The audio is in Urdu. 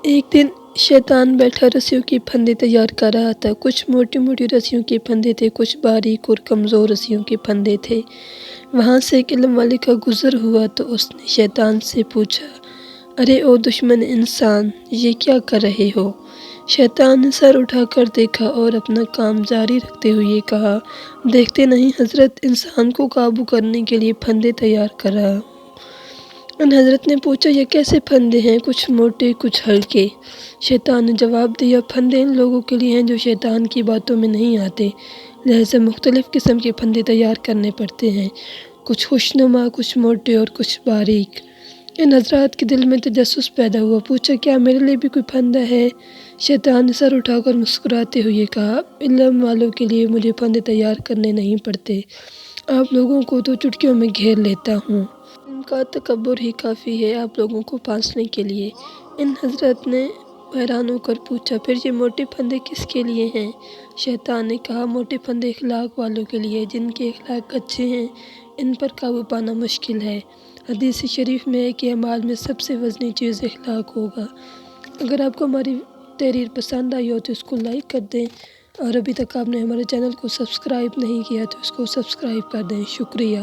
ایک دن شیطان بیٹھا رسیوں کے پھندے تیار کر رہا تھا۔ کچھ موٹی موٹی رسیوں کے پھندے تھے، کچھ باریک اور کمزور رسیوں کے پھندے تھے۔ وہاں سے ایک علم والے کا گزر ہوا تو اس نے شیطان سے پوچھا، ارے او دشمن انسان، یہ کیا کر رہے ہو؟ شیطان نے سر اٹھا کر دیکھا اور اپنا کام جاری رکھتے ہوئے کہا، دیکھتے نہیں حضرت، انسان کو قابو کرنے کے لیے پھندے تیار کر رہا ہوں۔ ان حضرت نے پوچھا، یہ کیسے پھندے ہیں؟ کچھ موٹے کچھ ہلکے۔ شیطان نے جواب دیا، پھندے ان لوگوں کے لیے ہیں جو شیطان کی باتوں میں نہیں آتے، لہذا مختلف قسم کے پھندے تیار کرنے پڑتے ہیں، کچھ خوشنما، کچھ موٹے اور کچھ باریک۔ ان حضرات کے دل میں تجسس پیدا ہوا، پوچھا، کیا میرے لیے بھی کوئی پھندا ہے؟ شیطان نے سر اٹھا کر مسکراتے ہوئے کہا، علم والوں کے لیے مجھے پھندے تیار کرنے نہیں پڑتے، آپ لوگوں کو تو چٹکیوں میں گھیر لیتا ہوں۔ ان کا تکبر ہی کافی ہے آپ لوگوں کو پھانسنے کے لیے۔ ان حضرت نے حیران ہو کر پوچھا، پھر یہ موٹے پھندے کس کے لیے ہیں؟ شیطان نے کہا، موٹے پھندے اخلاق والوں کے لیے، جن کے اخلاق اچھے ہیں، ان پر قابو پانا مشکل ہے۔ حدیث شریف میں ہے کہ اعمال میں سب سے وزنی چیز اخلاق ہوگا۔ اگر آپ کو ہماری تحریر پسند آئی ہو تو اس کو لائک کر دیں، اور ابھی تک آپ نے ہمارے چینل کو سبسکرائب نہیں کیا تو اس کو سبسکرائب کر دیں۔ شکریہ۔